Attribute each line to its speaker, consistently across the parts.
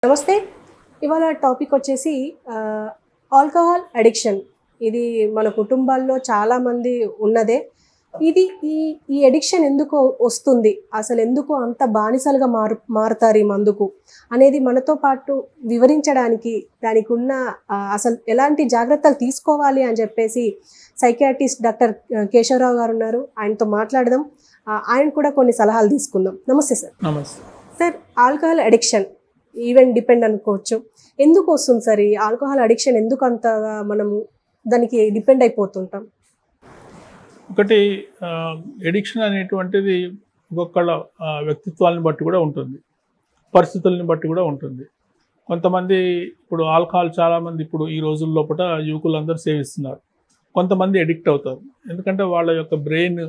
Speaker 1: నమస్తే. ఇవాళ టాపిక్ వచ్చేసి ఆల్కహాల్ అడిక్షన్. ఇది మన కుటుంబాల్లో చాలామంది ఉన్నదే. ఇది ఈ ఈ అడిక్షన్ ఎందుకు వస్తుంది? అసలు ఎందుకు అంత బానిసలుగా మారుతారు ఈ మందుకు అనేది మనతో పాటు వివరించడానికి, దానికి ఉన్న అసలు ఎలాంటి జాగ్రత్తలు తీసుకోవాలి అని చెప్పేసి సైకియాట్రిస్ట్ డాక్టర్ కేశవరావు గారు ఉన్నారు. ఆయనతో మాట్లాడదాం. ఆయన కూడా కొన్ని సలహాలు తీసుకుందాం. నమస్తే సార్.
Speaker 2: నమస్తే
Speaker 1: sir, alcohol addiction even depend అనుకోవచ్చు. ఎందుకు వస్తుంది సార్ ఈ ఆల్కహాల్ అడిక్షన్? ఎందుకు అంతగా మనము దానికి డిపెండ్ అయిపోతుంటాం?
Speaker 2: ఒకటి ఎడిక్షన్ అనేటువంటిది ఒక్కొక్కళ్ళ వ్యక్తిత్వాలను బట్టి కూడా ఉంటుంది, పరిస్థితులను బట్టి కూడా ఉంటుంది. కొంతమంది ఇప్పుడు ఆల్కహాల్ చాలామంది ఇప్పుడు ఈ రోజుల లోపల యువకులందరూ సేవిస్తున్నారు. కొంతమంది ఎడిక్ట్ అవుతారు, ఎందుకంటే వాళ్ళ యొక్క బ్రెయిన్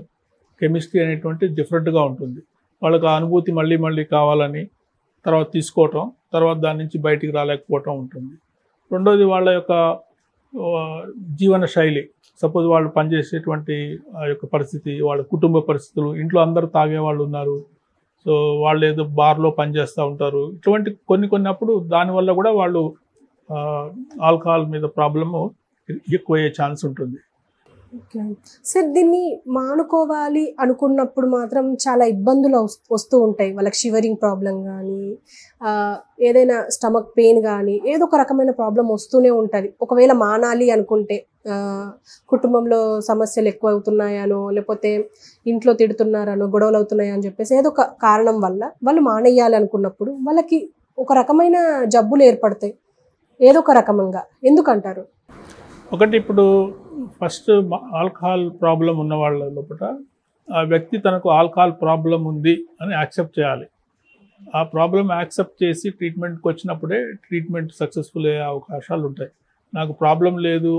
Speaker 2: కెమిస్ట్రీ అనేటువంటిది డిఫరెంట్గా ఉంటుంది. వాళ్ళకి ఆ అనుభూతి మళ్ళీ మళ్ళీ కావాలని తర్వాత తీసుకోవటం, తర్వాత దాని నుంచి బయటికి రాలేకపోవటం ఉంటుంది. రెండోది వాళ్ళ యొక్క జీవన శైలి. సపోజ్ వాళ్ళు పనిచేసేటువంటి ఆ యొక్క పరిస్థితి, వాళ్ళ కుటుంబ పరిస్థితులు, ఇంట్లో అందరూ తాగే వాళ్ళు ఉన్నారు, సో వాళ్ళు ఏదో బార్లో పనిచేస్తూ ఉంటారు. ఇటువంటి కొన్ని అప్పుడు దానివల్ల కూడా వాళ్ళు ఆల్కహాల్ మీద ప్రాబ్లము ఎక్కువయ్యే ఛాన్స్ ఉంటుంది.
Speaker 1: సార్, దీన్ని మానుకోవాలి అనుకున్నప్పుడు మాత్రం చాలా ఇబ్బందులు వస్తూ ఉంటాయి. వాళ్ళకి షివరింగ్ ప్రాబ్లం కానీ, ఏదైనా స్టమక్ పెయిన్ కానీ, ఏదో ఒక రకమైన ప్రాబ్లం వస్తూనే ఉంటుంది. ఒకవేళ మానాలి అనుకుంటే కుటుంబంలో సమస్యలు ఎక్కువ అవుతున్నాయనో, లేకపోతే ఇంట్లో తిడుతున్నారనో, గొడవలు అవుతున్నాయో అని చెప్పేసి ఏదో ఒక కారణం వల్ల వాళ్ళు మానేయాలి అనుకున్నప్పుడు వాళ్ళకి ఒక రకమైన జబ్బులు ఏర్పడతాయి, ఏదో ఒక రకంగా. ఎందుకంటారు?
Speaker 2: ఒకటి, ఇప్పుడు ఫస్ట్ ఆల్కహాల్ ప్రాబ్లం ఉన్న వాళ్ళ లోపల ఆ వ్యక్తి తనకు ఆల్కహాల్ ప్రాబ్లం ఉంది అని యాక్సెప్ట్ చేయాలి. ఆ ప్రాబ్లం యాక్సెప్ట్ చేసి ట్రీట్మెంట్కి వచ్చినప్పుడే ట్రీట్మెంట్ సక్సెస్ఫుల్ అయ్యే అవకాశాలు ఉంటాయి. నాకు ప్రాబ్లం లేదు,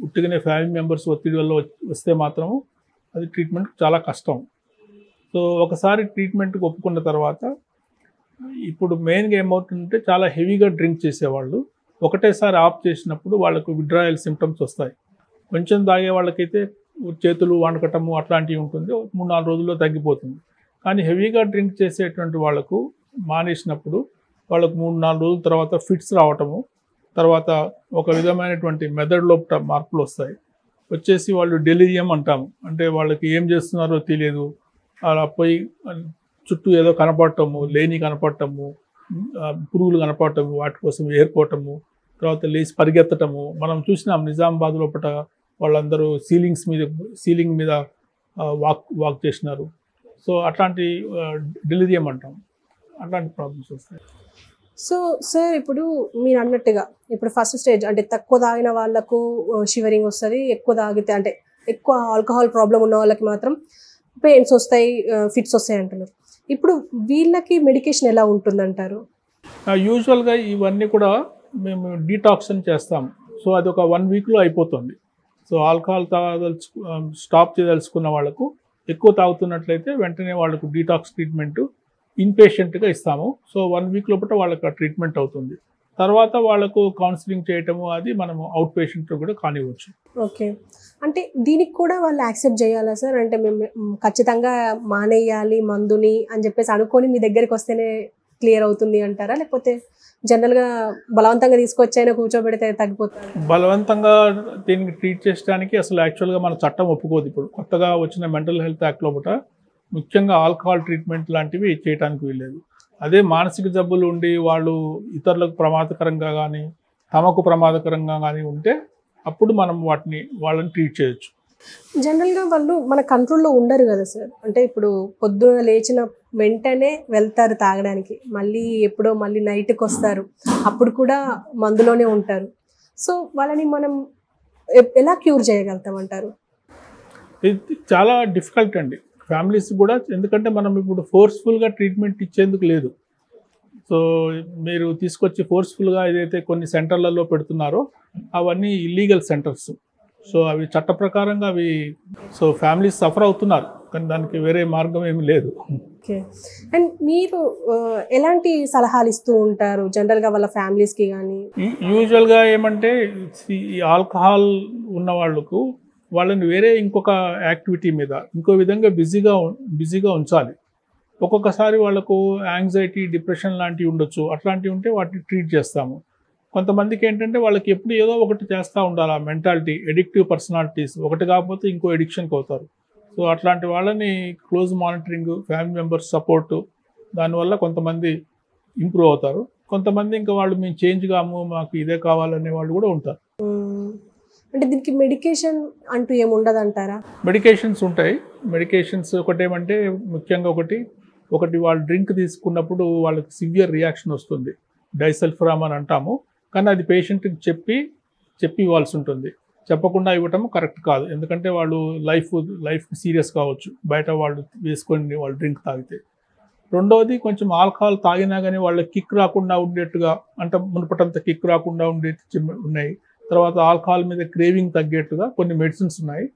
Speaker 2: ఉట్టిగానే ఫ్యామిలీ మెంబర్స్ ఒత్తిడి వల్ల వస్తే మాత్రం అది ట్రీట్మెంట్ చాలా కష్టం. సో ఒకసారి ట్రీట్మెంట్కి ఒప్పుకున్న తర్వాత ఇప్పుడు మెయిన్గా ఏమవుతుందంటే, చాలా హెవీగా డ్రింక్ చేసేవాళ్ళు ఒకటేసారి ఆఫ్ చేసినప్పుడు వాళ్ళకు విడ్రాయల్ సిమ్టమ్స్ వస్తాయి. కొంచెం తాగే వాళ్ళకైతే చేతులు వణకటము అట్లాంటివి ఉంటుంది, 3-4 రోజుల్లో తగ్గిపోతుంది. కానీ హెవీగా డ్రింక్ చేసేటువంటి వాళ్ళకు మానేసినప్పుడు వాళ్ళకు 3-4 రోజుల తర్వాత ఫిట్స్ రావటము, తర్వాత ఒక విధమైనటువంటి మెదడు లోపల మార్పులు వస్తాయి. వచ్చేసి వాళ్ళు డెలీరియం అంటాము, అంటే వాళ్ళకి ఏం చేస్తున్నారో తెలియదు, అలా పోయి చుట్టూ ఏదో కనపడటము, లేని కనపడటము, పురుగులు కనపడటము, వాటి కోసం ఏర్కోవటము, తర్వాత లేచి పరిగెత్తటము. మనం చూసినాం నిజామాబాద్ లోపల వాళ్ళందరూ సీలింగ్ మీద వాక్ చేసినారు. సో అట్లాంటి డెలిరియం అంటాం, అట్లాంటి ప్రాబ్లమ్స్ వస్తాయి.
Speaker 1: సో సార్, ఇప్పుడు మీరు అన్నట్టుగా ఇప్పుడు ఫస్ట్ స్టేజ్ అంటే తక్కువ తాగిన వాళ్ళకు షివరింగ్ వస్తుంది, ఎక్కువ తాగితే అంటే ఎక్కువ ఆల్కహాల్ ప్రాబ్లం ఉన్న వాళ్ళకి మాత్రం పెయిన్స్ వస్తాయి, ఫిట్స్ వస్తాయి అంటున్నారు. ఇప్పుడు వీళ్ళకి మెడికేషన్ ఎలా ఉంటుందంటారు?
Speaker 2: యూజువల్గా ఇవన్నీ కూడా మేము డీటాక్సిన్ చేస్తాం. సో అది ఒక 1 వీక్లో అయిపోతుంది. సో ఆల్కహాల్ స్టాప్ చేయదలుచుకున్న వాళ్ళకు, ఎక్కువ తాగుతున్నట్లయితే వెంటనే వాళ్ళకు డీటాక్స్ ట్రీట్మెంట్ ఇన్పేషెంట్గా ఇస్తాము. సో 1 వీక్ లోపల వాళ్ళకి ఆ ట్రీట్మెంట్ అవుతుంది. తర్వాత వాళ్ళకు కౌన్సిలింగ్ చేయటము అది మనము అవుట్ పేషెంట్ కూడా కానివ్వచ్చు.
Speaker 1: ఓకే, అంటే దీనికి కూడా వాళ్ళు యాక్సెప్ట్ చేయాలా సార్? అంటే మేము ఖచ్చితంగా మానేయాలి మందుని అని చెప్పేసి అనుకొని మీ దగ్గరికి వస్తేనే క్లియర్ అవుతుంది అంటారా? లేకపోతే జనరల్గా బలవంతంగా తీసుకొచ్చైనా కూర్చోబెడితే తగ్గిపోతారు?
Speaker 2: బలవంతంగా దీనికి ట్రీట్ చేయడానికి అసలు యాక్చువల్గా మన చట్టం ఒప్పుకోదు. ఇప్పుడు కొత్తగా వచ్చిన మెంటల్ హెల్త్ యాక్ట్ లోపల ముఖ్యంగా ఆల్కహాల్ ట్రీట్మెంట్ లాంటివి చేయడానికి వీల్లేదు. అదే మానసిక జబ్బులు ఉండి వాళ్ళు ఇతరులకు ప్రమాదకరంగా కానీ తమకు ప్రమాదకరంగా కానీ ఉంటే అప్పుడు మనం వాళ్ళని ట్రీట్ చేయొచ్చు.
Speaker 1: జనరల్గా వాళ్ళు మన కంట్రోల్లో ఉండరు కదా సార్. అంటే ఇప్పుడు పొద్దున లేచిన వెంటనే వెళ్తారు తాగడానికి, మళ్ళీ నైట్కి వస్తారు, అప్పుడు కూడా మందులోనే ఉంటారు. సో వాళ్ళని మనం ఎలా క్యూర్ చేయగలుగుతాం అంటారు?
Speaker 2: ఇది చాలా డిఫికల్ట్ అండి ఫ్యామిలీస్ కూడా, ఎందుకంటే మనం ఇప్పుడు ఫోర్స్ఫుల్గా ట్రీట్మెంట్ ఇచ్చేందుకు లేదు. సో మీరు తీసుకొచ్చి ఫోర్స్ఫుల్గా ఏదైతే కొన్ని సెంటర్లలో పెడుతున్నారో అవన్నీ ఇల్లీగల్ సెంటర్స్. సో అవి చట్ట ప్రకారంగా అవి, సో ఫ్యామిలీస్ సఫర్ అవుతున్నారు, కానీ దానికి వేరే మార్గం ఏమి లేదు.
Speaker 1: ఓకే, అండ్ మీరు ఎలాంటి సలహాలు ఇస్తూ ఉంటారు జనరల్గా వాళ్ళ ఫ్యామిలీస్కి కానీ?
Speaker 2: యూజువల్గా ఏమంటే, ఈ ఆల్కహాల్ ఉన్న వాళ్ళకు వాళ్ళని వేరే ఇంకొక యాక్టివిటీ మీద ఇంకో విధంగా బిజీగా ఉంచాలి. ఒక్కొక్కసారి వాళ్ళకు యాంగ్జైటీ, డిప్రెషన్ లాంటివి ఉండొచ్చు. అట్లాంటివి ఉంటే వాటిని ట్రీట్ చేస్తాము. కొంతమందికి ఏంటంటే వాళ్ళకి ఎప్పుడు ఏదో ఒకటి చేస్తూ ఉండాలి. ఆ మెంటాలిటీ, ఎడిక్టివ్ పర్సనాలిటీస్, ఒకటి కాకపోతే ఇంకో ఎడిక్షన్కి అవుతారు. సో అట్లాంటి వాళ్ళని close monitoring, family members support, దానివల్ల కొంతమంది ఇంప్రూవ్ అవుతారు. కొంతమంది ఇంకా వాళ్ళు మేము చేంజ్ కాము, మాకు ఇదే కావాలనే వాళ్ళు కూడా ఉంటారు.
Speaker 1: అంటే దీనికి మెడికేషన్ అంటూ ఏమి ఉండదు అంటారా?
Speaker 2: మెడికేషన్స్ ఉంటాయి. మెడికేషన్స్ ఒకటేమంటే ముఖ్యంగా ఒకటి వాళ్ళు డ్రింక్ తీసుకున్నప్పుడు వాళ్ళకి సివియర్ రియాక్షన్ వస్తుంది. డైసల్ఫరామ్ అని అంటాము. కానీ అది పేషెంట్కి చెప్పి ఇవ్వాల్సి ఉంటుంది. చెప్పకుండా ఇవ్వటం కరెక్ట్ కాదు. ఎందుకంటే వాళ్ళు లైఫ్ సీరియస్ కావచ్చు బయట వాళ్ళు వేసుకొని వాళ్ళు డ్రింక్ తాగితే. రెండవది కొంచెం ఆల్కహాల్ తాగినా కానీ వాళ్ళకి కిక్ రాకుండా ఉండేట్టుగా, అంటే మునుపటంత కిక్ రాకుండా ఉండేవి ఉన్నాయి. తర్వాత ఆల్కహాల్ మీద క్రేవింగ్ తగ్గేట్టుగా కొన్ని మెడిసిన్స్ ఉన్నాయి.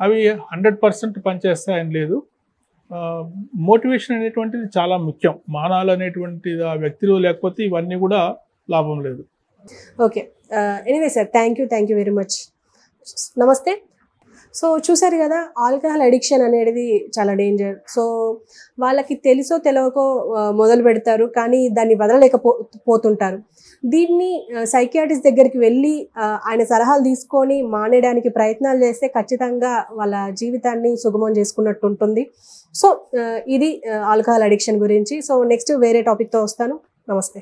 Speaker 2: అవి 100% పనిచేస్తాయని లేదు. మోటివేషన్ అనేటువంటిది చాలా ముఖ్యం. మానాలు అనేటువంటిది ఆ వ్యక్తిలో లేకపోతే ఇవన్నీ కూడా లాభం లేదు.
Speaker 1: Okay, anyway sir, thank you very much. నమస్తే. సో చూసారు కదా, ఆల్కహాల్ అడిక్షన్ అనేది చాలా డేంజర్. సో వాళ్ళకి తెలుసో తెలియకో మొదలు పెడతారు, కానీ దాన్ని వదలలేకపోతుంటారు. దీన్ని సైకియాట్రిస్ట్ దగ్గరికి వెళ్ళి ఆయన సలహాలు తీసుకొని మానేయడానికి ప్రయత్నాలు చేస్తే ఖచ్చితంగా వాళ్ళ జీవితాన్ని సుగమం చేసుకున్నట్టు ఉంటుంది. సో ఇది ఆల్కహాల్ అడిక్షన్ గురించి. సో నెక్స్ట్ వేరే టాపిక్తో వస్తాను. నమస్తే.